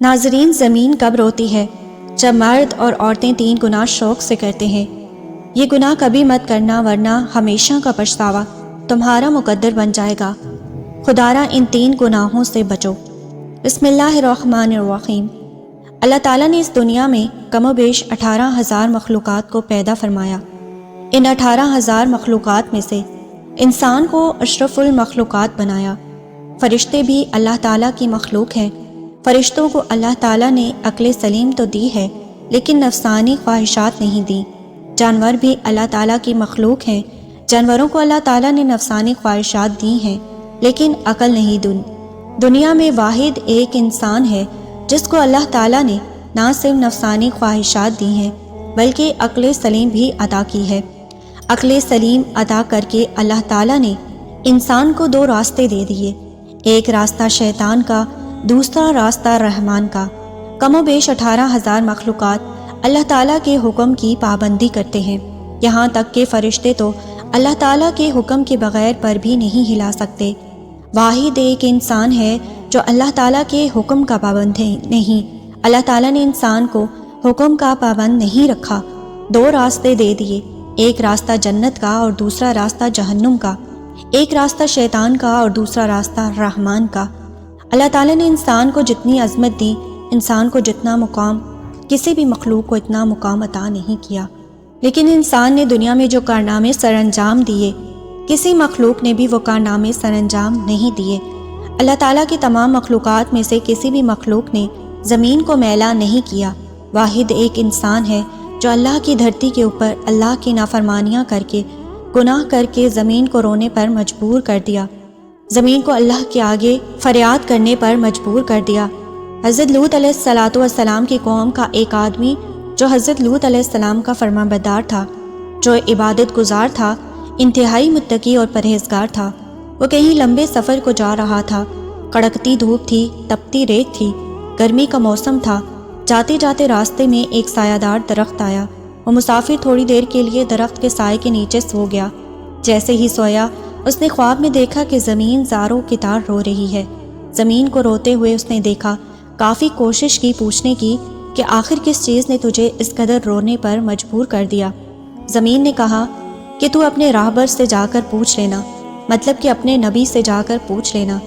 ناظرین، زمین کب روتی ہے؟ جب مرد اور عورتیں 3 گناہ شوق سے کرتے ہیں۔ یہ گناہ کبھی مت کرنا ورنہ ہمیشہ کا پچھتاوا تمہارا مقدر بن جائے گا۔ خدارا ان 3 گناہوں سے بچو۔ بسم اللہ الرحمن الرحیم۔ اللہ تعالیٰ نے اس دنیا میں کم و بیش 18,000 مخلوقات کو پیدا فرمایا۔ ان 18,000 مخلوقات میں سے انسان کو اشرف المخلوقات بنایا۔ فرشتے بھی اللہ تعالیٰ کی مخلوق ہیں۔ فرشتوں کو اللہ تعالیٰ نے عقل سلیم تو دی ہے لیکن نفسانی خواہشات نہیں دی۔ جانور بھی اللہ تعالیٰ کی مخلوق ہیں۔ جانوروں کو اللہ تعالیٰ نے نفسانی خواہشات دی ہیں لیکن عقل نہیں دی۔ دنیا میں واحد ایک انسان ہے جس کو اللہ تعالیٰ نے نہ صرف نفسانی خواہشات دی ہیں بلکہ عقل سلیم بھی عطا کی ہے۔ عقل سلیم عطا کر کے اللہ تعالیٰ نے انسان کو 2 راستے دے دیے، ایک راستہ شیطان کا، دوسرا راستہ رحمان کا۔ کم و بیش 18,000 مخلوقات اللہ تعالیٰ کے حکم کی پابندی کرتے ہیں، یہاں تک کہ فرشتے تو اللہ تعالیٰ کے حکم کے بغیر پر بھی نہیں ہلا سکتے۔ واحد ایک انسان ہے جو اللہ تعالیٰ کے حکم کا پابند ہے نہیں۔ اللہ تعالیٰ نے انسان کو حکم کا پابند نہیں رکھا۔ 2 راستے دے دیے، ایک راستہ جنت کا اور دوسرا راستہ جہنم کا، ایک راستہ شیطان کا اور دوسرا راستہ رحمان کا۔ اللہ تعالیٰ نے انسان کو جتنی عظمت دی، انسان کو جتنا مقام، کسی بھی مخلوق کو اتنا مقام عطا نہیں کیا۔ لیکن انسان نے دنیا میں جو کارنامے سر انجام دیے، کسی مخلوق نے بھی وہ کارنامے سر انجام نہیں دیے۔ اللہ تعالیٰ کی تمام مخلوقات میں سے کسی بھی مخلوق نے زمین کو میلا نہیں کیا۔ واحد ایک انسان ہے جو اللہ کی دھرتی کے اوپر اللہ کی نافرمانیاں کر کے، گناہ کر کے زمین کو رونے پر مجبور کر دیا، زمین کو اللہ کے آگے فریاد کرنے پر مجبور کر دیا۔ حضرت لوط علیہ السلام کی قوم کا ایک آدمی جو حضرت لوط علیہ السلام کا فرمانبردار تھا، جو عبادت گزار تھا، انتہائی متقی اور پرہیزگار تھا، وہ کہیں لمبے سفر کو جا رہا تھا۔ کڑکتی دھوپ تھی، تپتی ریت تھی، گرمی کا موسم تھا۔ جاتے جاتے راستے میں ایک سایہ دار درخت آیا۔ وہ مسافر تھوڑی دیر کے لیے درخت کے سائے کے نیچے سو گیا۔ جیسے ہی سویا، اس نے خواب میں دیکھا کہ زمین زاروں کی طرح رو رہی ہے۔ زمین کو روتے ہوئے اس نے دیکھا۔ کافی کوشش کی پوچھنے کی کہ آخر کس چیز نے تجھے اس قدر رونے پر مجبور کر دیا۔ زمین نے کہا کہ تو اپنے راہبر سے جا کر پوچھ لینا، مطلب کہ اپنے نبی سے جا کر پوچھ لینا،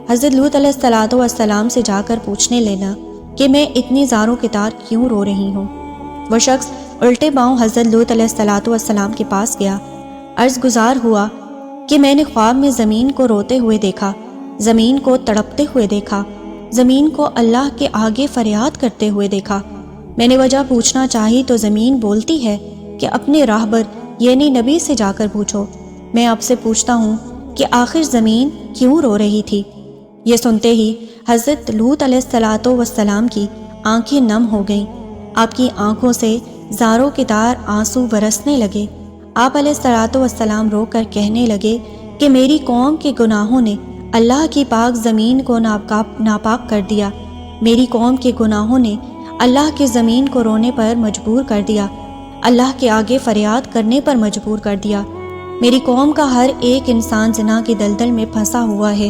حضرت لوط علیہ السلام سے جا کر پوچھنے لینا کہ میں اتنی زاروں کی طرح کیوں رو رہی ہوں۔ وہ شخص الٹے پاؤں حضرت لوط علیہ السلام کے پاس گیا، عرض گزار ہوا کہ میں نے خواب میں زمین کو روتے ہوئے دیکھا، زمین کو تڑپتے ہوئے دیکھا، زمین کو اللہ کے آگے فریاد کرتے ہوئے دیکھا۔ میں نے وجہ پوچھنا چاہی تو زمین بولتی ہے کہ اپنے راہبر یعنی نبی سے جا کر پوچھو۔ میں آپ سے پوچھتا ہوں کہ آخر زمین کیوں رو رہی تھی؟ یہ سنتے ہی حضرت لوط علیہ السلام کی آنکھیں نم ہو گئیں۔ آپ کی آنکھوں سے زاروں کے تار آنسو برسنے لگے۔ آپ علیہ السلام رو کر کہنے لگے کہ میری قوم کے گناہوں نے اللہ کی پاک زمین کو ناپاک کر دیا۔ میری قوم کے گناہوں نے اللہ کی زمین کو رونے پر مجبور کر دیا، اللہ کے آگے فریاد کرنے پر مجبور کر دیا۔ میری قوم کا ہر ایک انسان زنا کی دلدل میں پھنسا ہوا ہے۔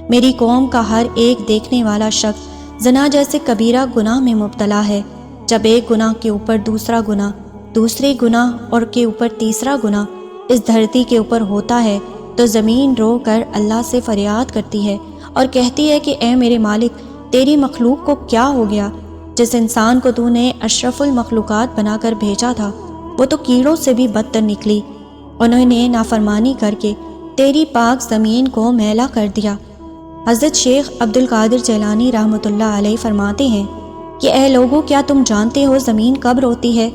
میری قوم کا ہر ایک دیکھنے والا شخص زنا جیسے کبیرہ گناہ میں مبتلا ہے۔ جب ایک گناہ کے اوپر دوسرا گناہ، دوسرے گناہ اور کے اوپر تیسرا گناہ اس دھرتی کے اوپر ہوتا ہے تو زمین رو کر اللہ سے فریاد کرتی ہے اور کہتی ہے کہ اے میرے مالک، تیری مخلوق کو کیا ہو گیا؟ جس انسان کو تو نے اشرف المخلوقات بنا کر بھیجا تھا وہ تو کیڑوں سے بھی بدتر نکلی۔ انہوں نے نافرمانی کر کے تیری پاک زمین کو میلا کر دیا۔ حضرت شیخ عبد القادر جیلانی رحمۃ اللہ علیہ فرماتے ہیں کہ اے لوگو، کیا تم جانتے ہو زمین کب روتی ہے؟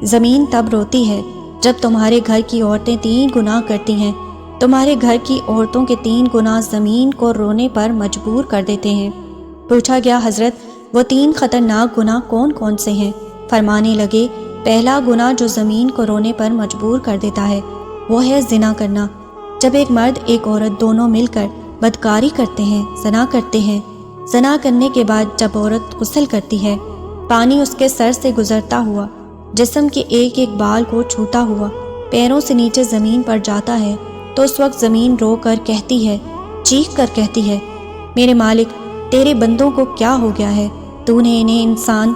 زمین تب روتی ہے جب تمہارے گھر کی عورتیں 3 گناہ کرتی ہیں۔ تمہارے گھر کی عورتوں کے 3 گناہ زمین کو رونے پر مجبور کر دیتے ہیں۔ پوچھا گیا حضرت وہ 3 خطرناک گناہ کون کون سے ہیں؟ فرمانے لگے پہلا گناہ جو زمین کو رونے پر مجبور کر دیتا ہے وہ ہے زنا کرنا۔ جب ایک مرد ایک عورت دونوں مل کر بدکاری کرتے ہیں، زنا کرتے ہیں، زنا کرنے کے بعد جب عورت غسل کرتی ہے، پانی اس کے سر سے گزرتا ہوا، جسم کے ایک ایک بال کو چھوتا ہوا پیروں سے نیچے زمین پر جاتا ہے تو اس وقت زمین رو کر کہتی ہے، چیخ کر کہتی ہے، میرے مالک، تیرے بندوں کو کیا ہو گیا ہے؟ تو نے انہیں انسان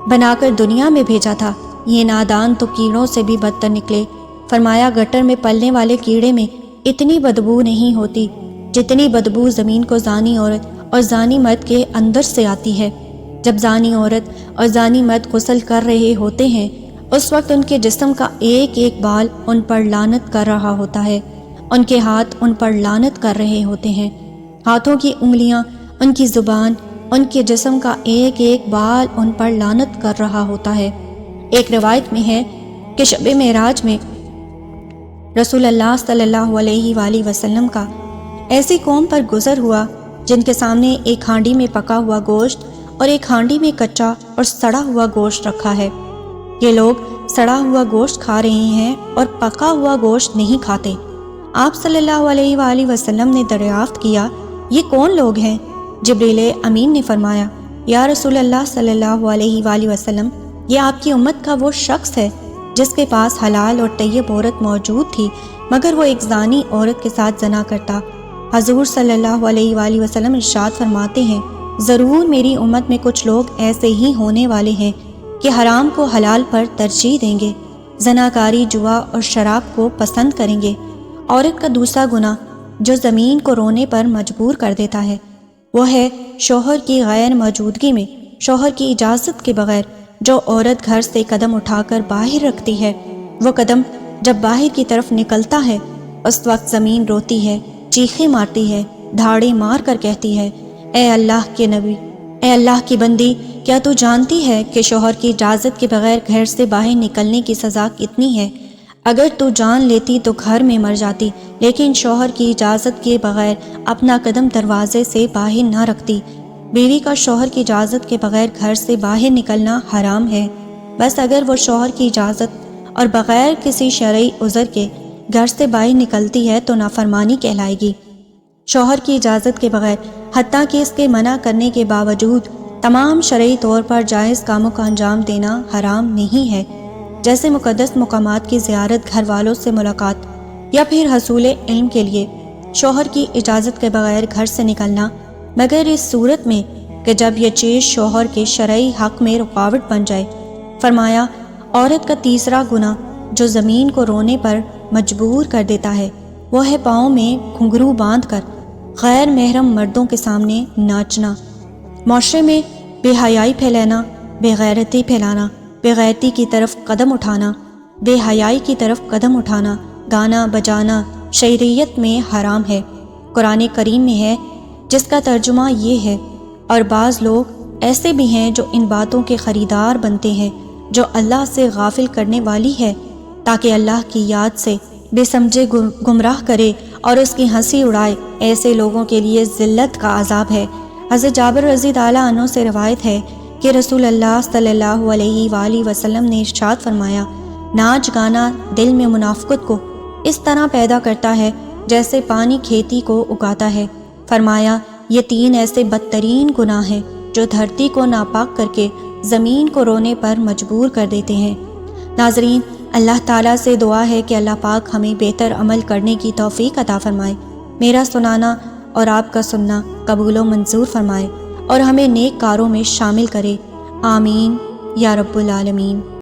بنا کر دنیا میں بھیجا تھا، یہ نادان تو کیڑوں سے بھی بدتر نکلے۔ فرمایا گٹر میں پلنے والے کیڑے میں اتنی بدبو نہیں ہوتی جتنی بدبو زمین کو زانی عورت اور زانی مرد کے اندر سے آتی ہے۔ جب زانی عورت اور زانی مرد غسل کر رہے ہوتے ہیں اس وقت ان کے جسم کا ایک ایک بال ان پر لعنت کر رہا ہوتا ہے، ان کے ہاتھ ان پر لعنت کر رہے ہوتے ہیں، ہاتھوں کی انگلیاں، ان کی زبان، ان کے جسم کا ایک ایک بال ان پر لعنت کر رہا ہوتا ہے۔ ایک روایت میں ہے کہ شب معراج میں رسول اللہ صلی اللہ علیہ وآلہ وسلم کا ایسی قوم پر گزر ہوا جن کے سامنے ایک ہانڈی میں پکا ہوا گوشت اور ایک ہانڈی میں کچا اور سڑا ہوا گوشت رکھا ہے۔ یہ لوگ سڑا ہوا گوشت کھا رہے ہیں اور پکا ہوا گوشت نہیں کھاتے۔ آپ صلی اللہ علیہ وآلہ وسلم نے دریافت کیا، یہ کون لوگ ہیں؟ جبریل امین نے فرمایا، یا رسول اللہ صلی اللہ علیہ وآلہ وسلم، یہ آپ کی امت کا وہ شخص ہے جس کے پاس حلال اور طیب عورت موجود تھی مگر وہ ایک زانی عورت کے ساتھ زنا کرتا۔ حضور صلی اللہ علیہ وآلہ وسلم ارشاد فرماتے ہیں، ضرور میری امت میں کچھ لوگ ایسے ہی ہونے والے ہیں کہ حرام کو حلال پر ترجیح دیں گے، زناکاری، جوا اور شراب کو پسند کریں گے۔ عورت کا دوسرا گناہ جو زمین کو رونے پر مجبور کر دیتا ہے وہ ہے شوہر کی غیر موجودگی میں شوہر کی اجازت کے بغیر جو عورت گھر سے قدم اٹھا کر باہر رکھتی ہے۔ وہ قدم جب باہر کی طرف نکلتا ہے اس وقت زمین روتی ہے، چیخیں مارتی ہے، دھاڑے مار کر کہتی ہے، اے اللہ کے نبی، اے اللہ کی بندی، کیا تو جانتی ہے کہ شوہر کی اجازت کے بغیر گھر سے باہر نکلنے کی سزا کتنی ہے؟ اگر تو جان لیتی تو گھر میں مر جاتی، لیکن شوہر کی اجازت کے بغیر اپنا قدم دروازے سے باہر نہ رکھتی۔ بیوی کا شوہر کی اجازت کے بغیر گھر سے باہر نکلنا حرام ہے، بس اگر وہ شوہر کی اجازت اور بغیر کسی شرعی عذر کے گھر سے باہر نکلتی ہے تو نافرمانی کہلائے گی۔ شوہر کی اجازت کے بغیر حتیٰ کہ اس کے منع کرنے کے باوجود تمام شرعی طور پر جائز کاموں کا انجام دینا حرام نہیں ہے، جیسے مقدس مقامات کی زیارت، گھر والوں سے ملاقات یا پھر حصول علم کے لیے شوہر کی اجازت کے بغیر گھر سے نکلنا، مگر اس صورت میں کہ جب یہ چیز شوہر کے شرعی حق میں رکاوٹ بن جائے۔ فرمایا عورت کا تیسرا گناہ جو زمین کو رونے پر مجبور کر دیتا ہے وہ ہے پاؤں میں گھنگرو باندھ کر غیر محرم مردوں کے سامنے ناچنا، معاشرے میں بے حیائی پھیلانا، بے غیرتی پھیلانا، بے غیرتی کی طرف قدم اٹھانا، بے حیائی کی طرف قدم اٹھانا، گانا بجانا شریعت میں حرام ہے۔ قرآن کریم میں ہے جس کا ترجمہ یہ ہے، اور بعض لوگ ایسے بھی ہیں جو ان باتوں کے خریدار بنتے ہیں جو اللہ سے غافل کرنے والی ہے، تاکہ اللہ کی یاد سے بے سمجھے گمراہ کرے اور اس کی ہنسی اڑائے۔ ایسے لوگوں کے لیے ذلت کا عذاب ہے۔ حضرت جابر رضی اللہ عنہ سے روایت ہے کہ رسول اللہ صلی اللہ علیہ وآلہ وسلم نے ارشاد فرمایا، ناچ گانا دل میں منافقت کو اس طرح پیدا کرتا ہے جیسے پانی کھیتی کو اگاتا ہے۔ فرمایا یہ تین ایسے بدترین گناہ ہیں جو دھرتی کو ناپاک کر کے زمین کو رونے پر مجبور کر دیتے ہیں۔ ناظرین، اللہ تعالیٰ سے دعا ہے کہ اللہ پاک ہمیں بہتر عمل کرنے کی توفیق عطا فرمائے، میرا سنانا اور آپ کا سننا قبول و منظور فرمائے اور ہمیں نیک کاروں میں شامل کرے، آمین یا رب العالمین۔